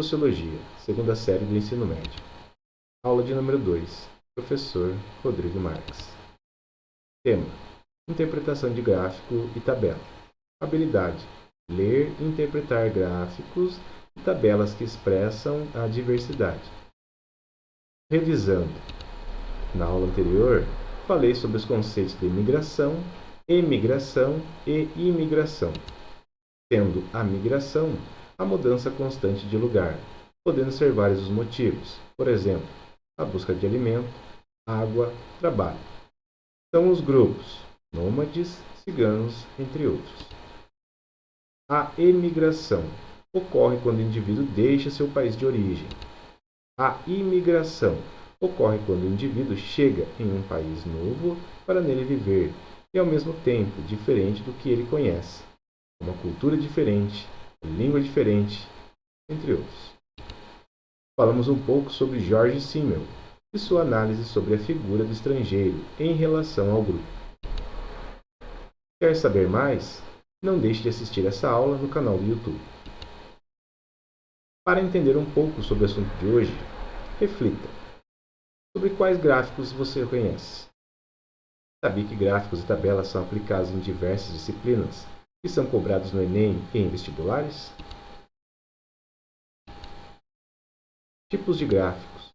Sociologia, segunda série do ensino médio. Aula de número 2, professor Rodrigo Marques. Tema: interpretação de gráfico e tabela. Habilidade: ler e interpretar gráficos e tabelas que expressam a diversidade. Revisando. Na aula anterior, falei sobre os conceitos de migração, emigração e imigração, sendo a migração a mudança constante de lugar, podendo ser vários os motivos, por exemplo, a busca de alimento, água, trabalho. São os grupos, nômades, ciganos, entre outros. A emigração ocorre quando o indivíduo deixa seu país de origem. A imigração ocorre quando o indivíduo chega em um país novo para nele viver e, ao mesmo tempo, diferente do que ele conhece, uma cultura diferente, língua diferente, entre outros. Falamos um pouco sobre George Simmel e sua análise sobre a figura do estrangeiro em relação ao grupo. Quer saber mais? Não deixe de assistir essa aula no canal do YouTube. Para entender um pouco sobre o assunto de hoje, reflita. Sobre quais gráficos você conhece? Sabia que gráficos e tabelas são aplicados em diversas disciplinas que são cobrados no Enem e em vestibulares? Tipos de gráficos: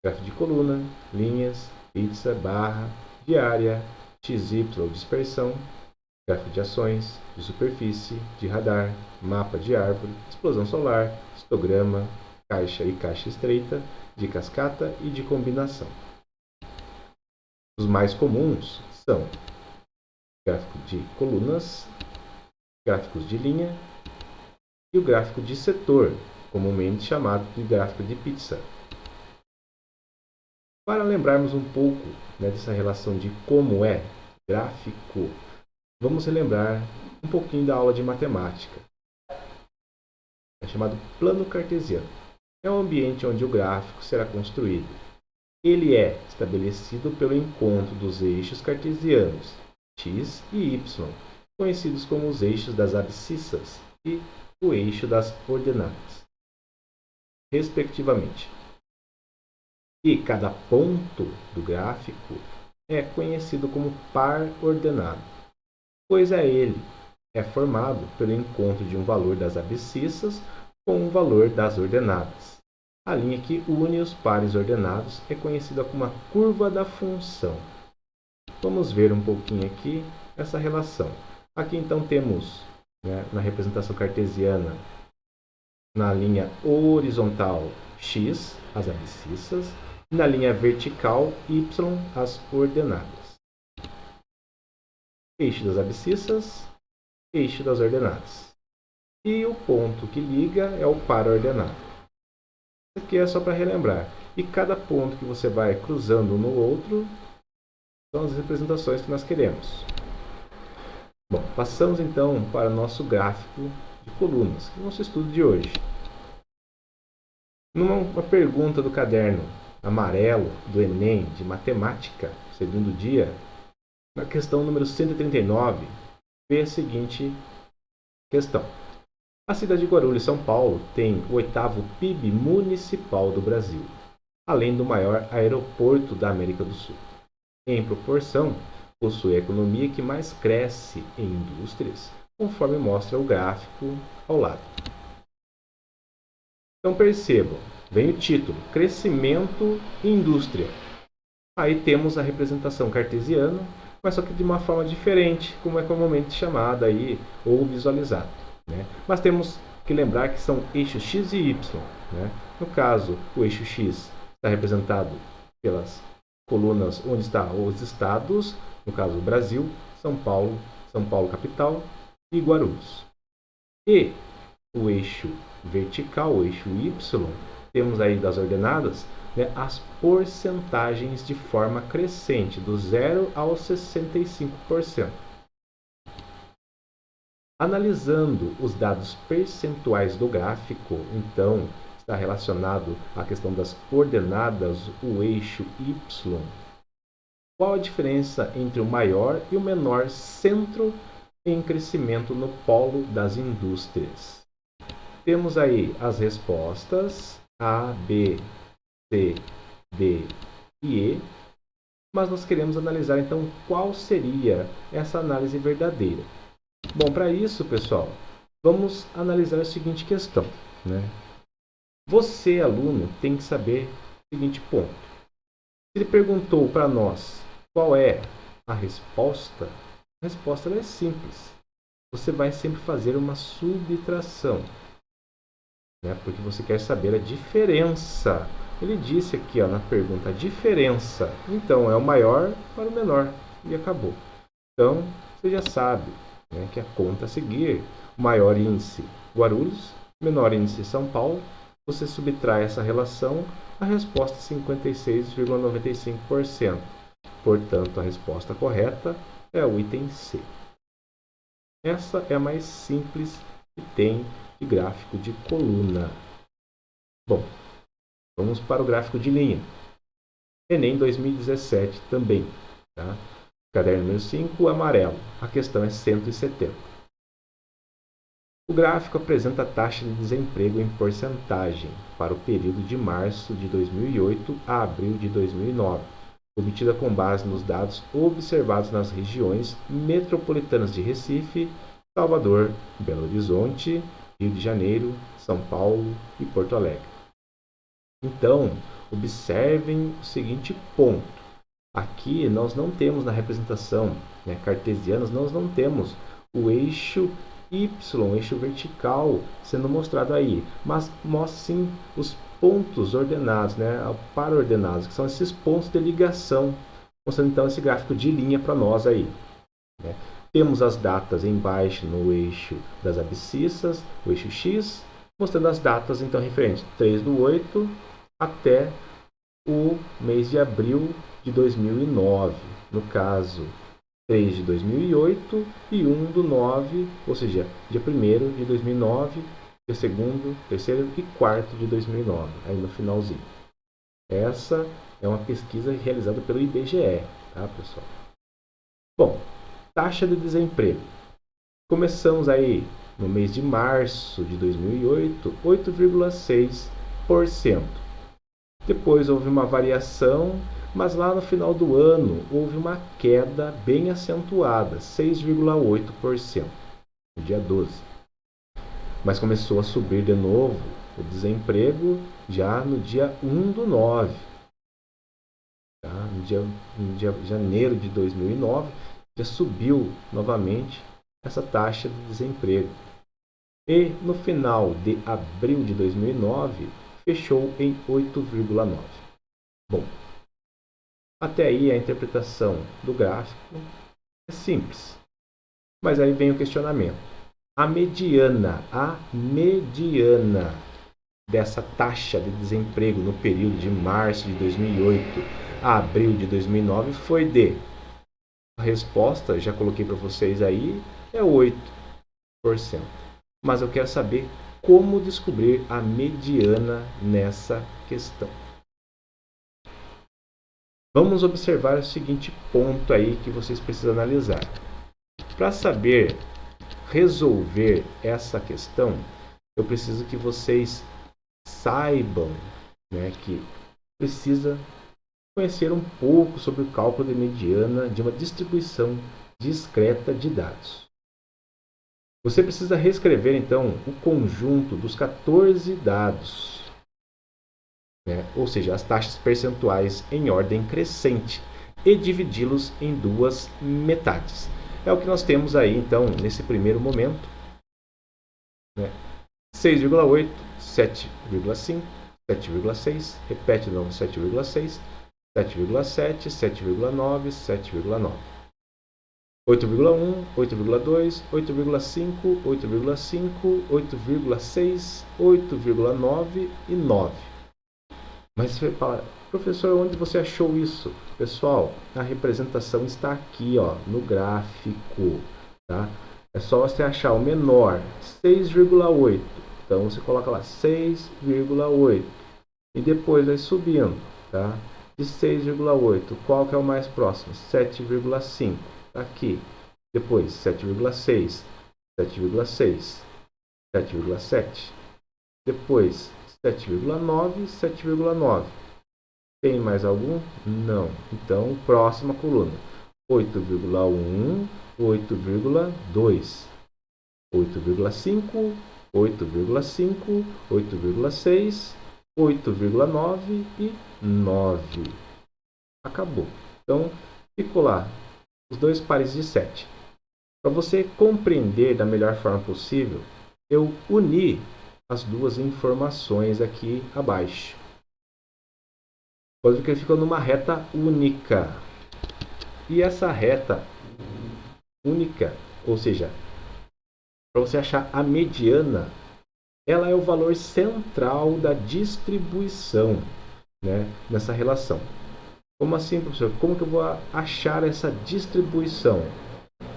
gráfico de coluna, linhas, pizza, barra, diária, XY dispersão, gráfico de ações, de superfície, de radar, mapa de árvore, explosão solar, histograma, caixa e caixa estreita, de cascata e de combinação. Os mais comuns são gráfico de colunas, gráficos de linha e o gráfico de setor, comumente chamado de gráfico de pizza. Para lembrarmos um pouco dessa relação de como é gráfico, vamos relembrar um pouquinho da aula de matemática. É chamado plano cartesiano. É o ambiente onde o gráfico será construído. Ele é estabelecido pelo encontro dos eixos cartesianos x e y, conhecidos como os eixos das abscissas e o eixo das ordenadas, respectivamente. E cada ponto do gráfico é conhecido como par ordenado, pois ele é formado pelo encontro de um valor das abscissas com um valor das ordenadas. A linha que une os pares ordenados é conhecida como a curva da função. Vamos ver um pouquinho aqui essa relação. Aqui então temos, na representação cartesiana, na linha horizontal x, as abscissas, e na linha vertical y, as ordenadas. Eixo das abscissas, eixo das ordenadas. E o ponto que liga é o par ordenado. Isso aqui é só para relembrar. E cada ponto que você vai cruzando um no outro são as representações que nós queremos. Bom, passamos então para o nosso gráfico de colunas, que é o nosso estudo de hoje. Numa pergunta do caderno amarelo do Enem de Matemática, segundo dia, na questão número 139, vê a seguinte questão. A cidade de Guarulhos, São Paulo, tem o 8º PIB municipal do Brasil, além do maior aeroporto da América do Sul. Em proporção, possui a economia que mais cresce em indústrias, conforme mostra o gráfico ao lado. Então percebam, vem o título, Crescimento e Indústria. Aí temos a representação cartesiana, mas só que de uma forma diferente, como é comumente chamada aí, ou visualizada. Mas temos que lembrar que são eixos x e y. No caso, o eixo x está representado pelas colunas onde estão os estados, no caso o Brasil, São Paulo capital e Guarulhos. E o eixo vertical, o eixo y, temos aí das ordenadas as porcentagens de forma crescente, do 0 ao 65%. Analisando os dados percentuais do gráfico, então, está relacionado à questão das ordenadas, o eixo y. Qual a diferença entre o maior e o menor centro em crescimento no polo das indústrias? Temos aí as respostas A, B, C, D e E, mas nós queremos analisar então qual seria essa análise verdadeira. Bom, para isso, pessoal, vamos analisar a seguinte questão, né? Você, aluno, tem que saber o seguinte ponto. Se ele perguntou para nós qual é a resposta é simples. Você vai sempre fazer uma subtração, né? Porque você quer saber a diferença. Ele disse aqui na pergunta a diferença. Então, é o maior para o menor. E acabou. Então, você já sabe, né, que a conta a seguir, maior índice Guarulhos, menor índice São Paulo, você subtrai essa relação, a resposta é 56,95%. Portanto, a resposta correta é o item C. Essa é a mais simples que tem de gráfico de coluna. Bom, vamos para o gráfico de linha. Enem 2017 também. Tá? Caderno número 5, amarelo. A questão é 170. O gráfico apresenta a taxa de desemprego em porcentagem para o período de março de 2008 a abril de 2009, obtida com base nos dados observados nas regiões metropolitanas de Recife, Salvador, Belo Horizonte, Rio de Janeiro, São Paulo e Porto Alegre. Então, observem o seguinte ponto. Aqui nós não temos na representação, né, cartesiana, nós não temos o eixo Y, o eixo vertical, sendo mostrado aí, mas mostra sim os pontos ordenados, né, para-ordenados, que são esses pontos de ligação, mostrando então esse gráfico de linha para nós aí. Né. Temos as datas embaixo no eixo das abscissas, o eixo X, mostrando as datas então referentes 3/8 até o mês de abril de 2009. No caso, 3 de 2008 e 1/9, ou seja, dia 1º de 2009, dia 2º, 3º e 4º de 2009, aí no finalzinho. Essa é uma pesquisa realizada pelo IBGE, tá, pessoal? Bom, taxa de desemprego. Começamos aí no mês de março de 2008, 8,6%. Depois houve uma variação, mas lá no final do ano houve uma queda bem acentuada, 6,8%, no dia 12. Mas começou a subir de novo o desemprego já no dia 1/9. Tá? No dia de janeiro de 2009, já subiu novamente essa taxa de desemprego. E no final de abril de 2009, fechou em 8,9. Bom, até aí a interpretação do gráfico é simples. Mas aí vem o questionamento. A mediana dessa taxa de desemprego no período de março de 2008 a abril de 2009 foi de... A resposta, já coloquei para vocês aí, é 8%. Mas eu quero saber como descobrir a mediana nessa questão. Vamos observar o seguinte ponto aí que vocês precisam analisar. Para saber resolver essa questão, eu preciso que vocês saibam, né, que precisa conhecer um pouco sobre o cálculo de mediana de uma distribuição discreta de dados. Você precisa reescrever, então, o conjunto dos 14 dados, né? Ou seja, as taxas percentuais em ordem crescente, e dividi-los em duas metades. É o que nós temos aí, então, nesse primeiro momento. Né? 6,8, 7,5, 7,6, repete de novo 7,6, 7,7, 7,9, 7,9. 8,1, 8,2, 8,5, 8,5, 8,6, 8,9 e 9. Mas você fala, professor, onde você achou isso? Pessoal, a representação está aqui, ó, no gráfico. Tá? É só você achar o menor, 6,8. Então você coloca lá 6,8. E depois vai subindo. Tá? De 6,8, qual que é o mais próximo? 7,5. Aqui, depois 7,6, 7,6, 7,7, Depois, 7,9, 7,9. Tem mais algum? Não. Então, próxima coluna. 8,1, 8,2. 8,5, 8,5, 8,6, 8,9 e 9. Acabou. Então, ficou lá os dois pares de 7. Para você compreender da melhor forma possível, eu uni as duas informações aqui abaixo. Pode ver que ele ficou numa reta única. E essa reta única, ou seja, para você achar a mediana, ela é o valor central da distribuição, né, nessa relação. Como assim, professor? Como que eu vou achar essa distribuição?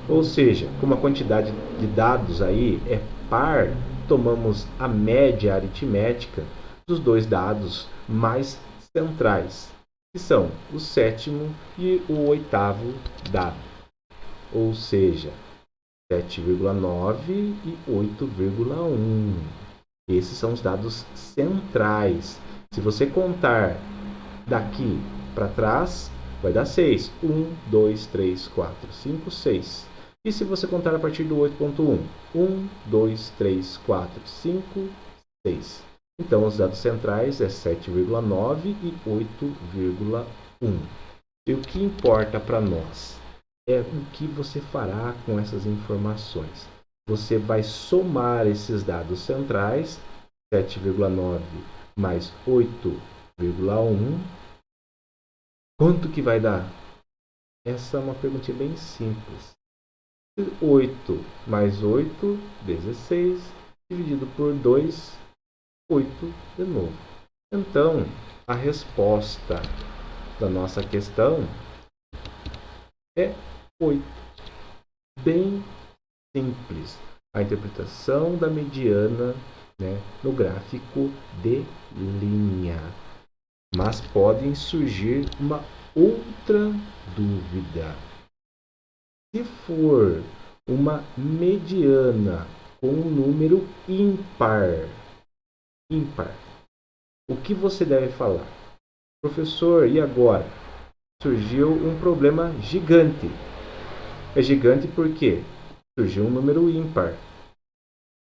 Ou seja, como a quantidade de dados aí é par, tomamos a média aritmética dos dois dados mais centrais, que são o sétimo e o oitavo dado. Ou seja, 7,9 e 8,1. Esses são os dados centrais. Se você contar daqui para trás, vai dar 6. 1, 2, 3, 4, 5, 6. E se você contar a partir do 8.1? 1, 2, 3, 4, 5, 6. Então, os dados centrais é 7,9 e 8,1. E o que importa para nós é o que você fará com essas informações. Você vai somar esses dados centrais, 7,9 mais 8,1. Quanto que vai dar? Essa é uma perguntinha bem simples. 8 mais 8, 16, dividido por 2, 8 de novo. Então, a resposta da nossa questão é 8. Bem simples. A interpretação da mediana, né, no gráfico de linha. Mas podem surgir uma outra dúvida. Se for uma mediana com um número ímpar, o que você deve falar? Professor, e agora? Surgiu um problema gigante. É gigante porque surgiu um número ímpar.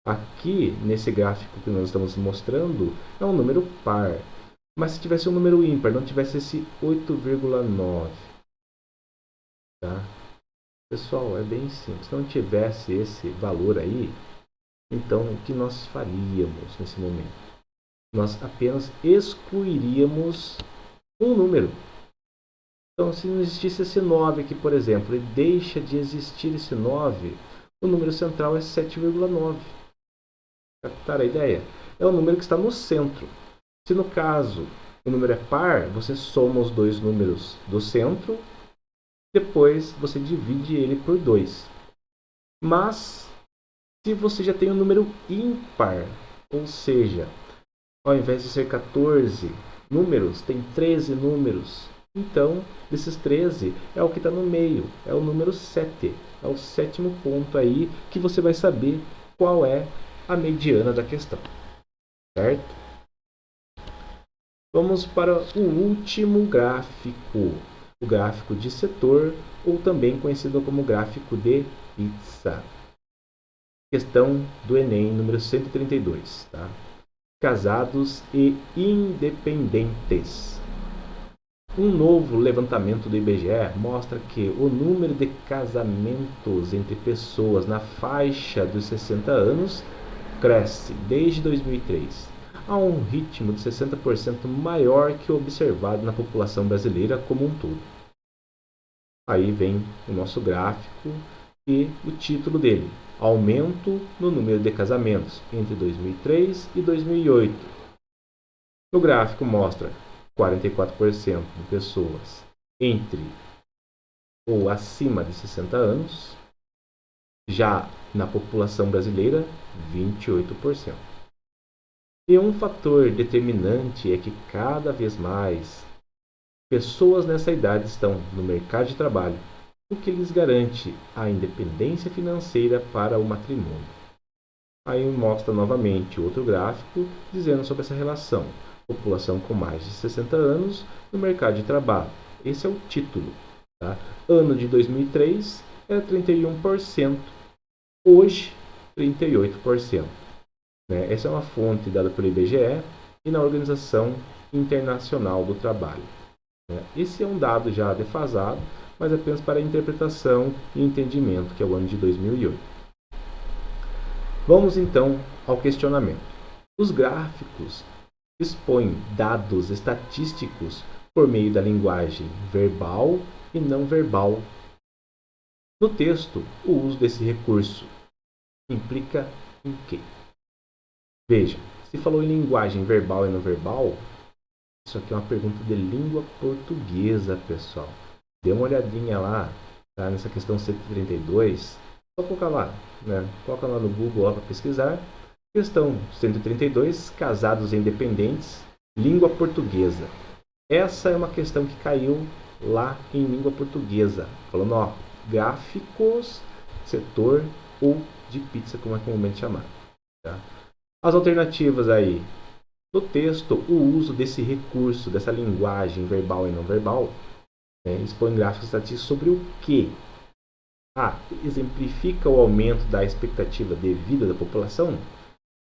Aqui, nesse gráfico que nós estamos mostrando, é um número par. Mas se tivesse um número ímpar, não tivesse esse 8,9. Tá? Pessoal, é bem simples. Se não tivesse esse valor aí, então o que nós faríamos nesse momento? Nós apenas excluiríamos um número. Então, se não existisse esse 9 aqui, por exemplo, e deixa de existir esse 9, o número central é 7,9. Captaram a ideia? É o número que está no centro. Se no caso o número é par, você soma os dois números do centro, depois você divide ele por 2. Mas, se você já tem um número ímpar, ou seja, ao invés de ser 14 números, tem 13 números. Então, desses 13 é o que está no meio, é o número 7. É o sétimo ponto aí que você vai saber qual é a mediana da questão. Certo? Vamos para o último gráfico, o gráfico de setor, ou também conhecido como gráfico de pizza. Questão do Enem, número 132. Tá? Casados e independentes. Um novo levantamento do IBGE mostra que o número de casamentos entre pessoas na faixa dos 60 anos cresce desde 2003 a um ritmo de 60% maior que o observado na população brasileira como um todo. Aí vem o nosso gráfico e o título dele: Aumento no número de casamentos entre 2003 e 2008. O gráfico mostra 44% de pessoas entre ou acima de 60 anos, já na população brasileira, 28%. E um fator determinante é que cada vez mais pessoas nessa idade estão no mercado de trabalho, o que lhes garante a independência financeira para o matrimônio. Aí mostra novamente outro gráfico dizendo sobre essa relação. População com mais de 60 anos no mercado de trabalho. Esse é o título. Tá? Ano de 2003 era 31%. Hoje, 38%. Né? Essa é uma fonte dada pelo IBGE e na Organização Internacional do Trabalho. Né? Esse é um dado já defasado, mas apenas para interpretação e entendimento, que é o ano de 2008. Vamos então ao questionamento. Os gráficos expõem dados estatísticos por meio da linguagem verbal e não verbal. No texto, o uso desse recurso implica em quê? Veja, se falou em linguagem verbal e não verbal, isso aqui é uma pergunta de língua portuguesa, pessoal. Dê uma olhadinha lá, tá? Nessa questão 132. Só colocar lá, né? Coloca lá no Google para pesquisar. Questão 132, casados independentes, língua portuguesa. Essa é uma questão que caiu lá em língua portuguesa, falando, ó, gráficos, setor ou de pizza, como é comumente chamado. Tá? As alternativas aí, no texto, o uso desse recurso, dessa linguagem verbal e não verbal, expõe gráficos estatísticos sobre o quê? A. Exemplifica o aumento da expectativa de vida da população?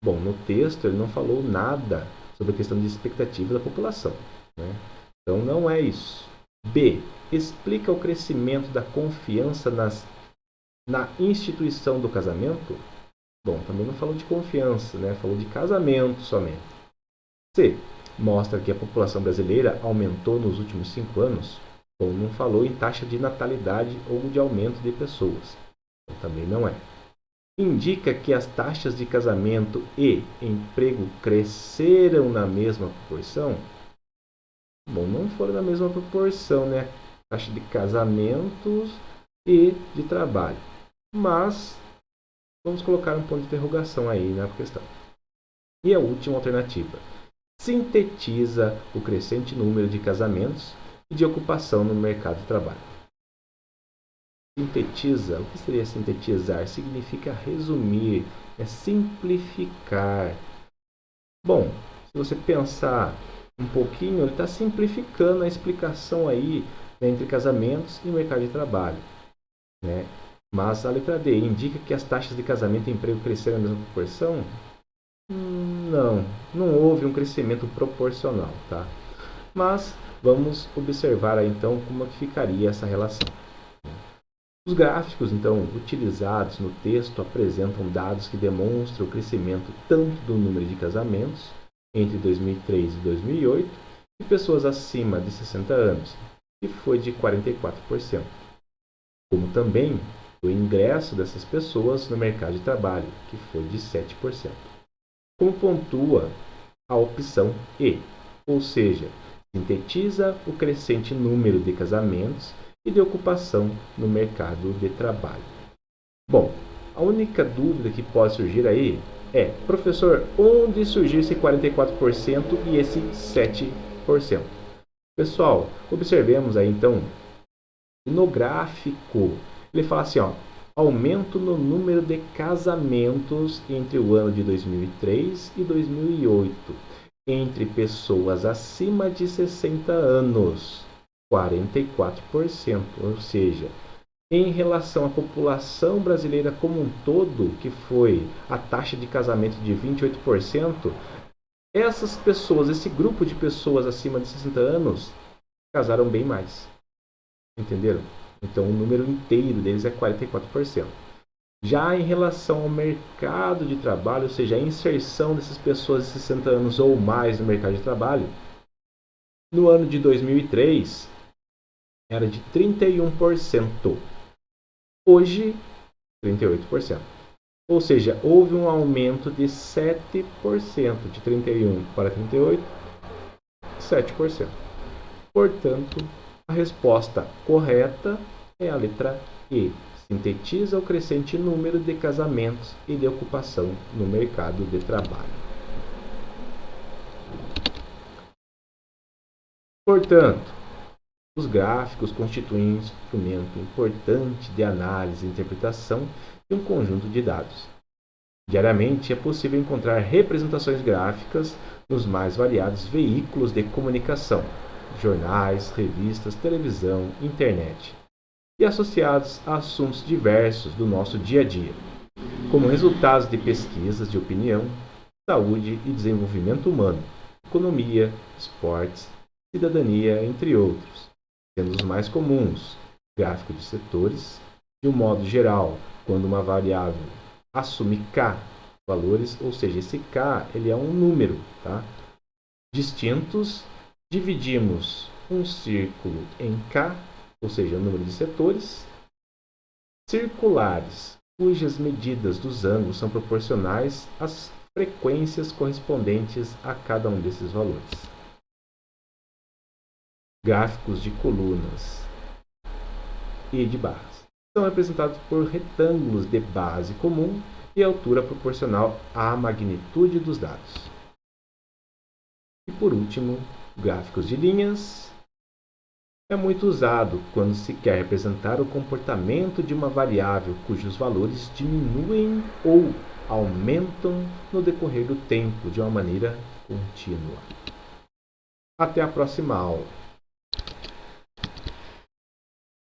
Bom, no texto ele não falou nada sobre a questão de expectativa da população. Né? Então não é isso. B. Explica o crescimento da confiança na instituição do casamento? Bom, também não falou de confiança, né? Falou de casamento somente. C. Mostra que a população brasileira aumentou nos últimos 5 anos? Bom, não falou em taxa de natalidade ou de aumento de pessoas. Então, também não é. Indica que as taxas de casamento e emprego cresceram na mesma proporção? Bom, não foram na mesma proporção, né? Taxa de casamentos e de trabalho. Mas vamos colocar um ponto de interrogação aí na questão. E a última alternativa. Sintetiza o crescente número de casamentos e de ocupação no mercado de trabalho. Sintetiza, o que seria sintetizar? Significa resumir, simplificar. Bom, se você pensar um pouquinho, ele está simplificando a explicação aí, né, entre casamentos e mercado de trabalho. Né? Mas a letra D indica que as taxas de casamento e emprego cresceram na mesma proporção? Não houve um crescimento proporcional, tá? Mas vamos observar aí, então como que ficaria essa relação. Os gráficos, então, utilizados no texto apresentam dados que demonstram o crescimento tanto do número de casamentos entre 2003 e 2008 e pessoas acima de 60 anos, que foi de 44%, como também o ingresso dessas pessoas no mercado de trabalho, que foi de 7%. Como pontua a opção E, ou seja, sintetiza o crescente número de casamentos e de ocupação no mercado de trabalho. Bom, a única dúvida que pode surgir aí é, professor, onde surgiu esse 44% e esse 7%? Pessoal, observemos aí então, no gráfico, ele fala assim, ó, aumento no número de casamentos entre o ano de 2003 e 2008, entre pessoas acima de 60 anos. 44%, ou seja, em relação à população brasileira como um todo, que foi a taxa de casamento de 28%, essas pessoas, esse grupo de pessoas acima de 60 anos, casaram bem mais. Entenderam? Então o número inteiro deles é 44%. Já em relação ao mercado de trabalho, ou seja, a inserção dessas pessoas de 60 anos ou mais no mercado de trabalho, no ano de 2003, era de 31%. Hoje, 38%. Ou seja, houve um aumento de 7%, de 31 para 38, 7%. Portanto, a resposta correta é a letra E. Sintetiza o crescente número de casamentos e de ocupação no mercado de trabalho. Portanto, os gráficos constituem um instrumento importante de análise e interpretação de um conjunto de dados. Diariamente é possível encontrar representações gráficas nos mais variados veículos de comunicação, jornais, revistas, televisão, internet, e associados a assuntos diversos do nosso dia a dia, como resultados de pesquisas de opinião, saúde e desenvolvimento humano, economia, esportes, cidadania, entre outros, sendo os mais comuns gráfico de setores, de um modo geral, quando uma variável assume K valores, ou seja, esse K ele é um número, tá? Distintos, dividimos um círculo em K, ou seja, o número de setores, circulares, cujas medidas dos ângulos são proporcionais às frequências correspondentes a cada um desses valores. Gráficos de colunas e de barras são representados por retângulos de base comum e altura proporcional à magnitude dos dados. E por último, gráficos de linhas. É muito usado quando se quer representar o comportamento de uma variável cujos valores diminuem ou aumentam no decorrer do tempo de uma maneira contínua. Até a próxima aula.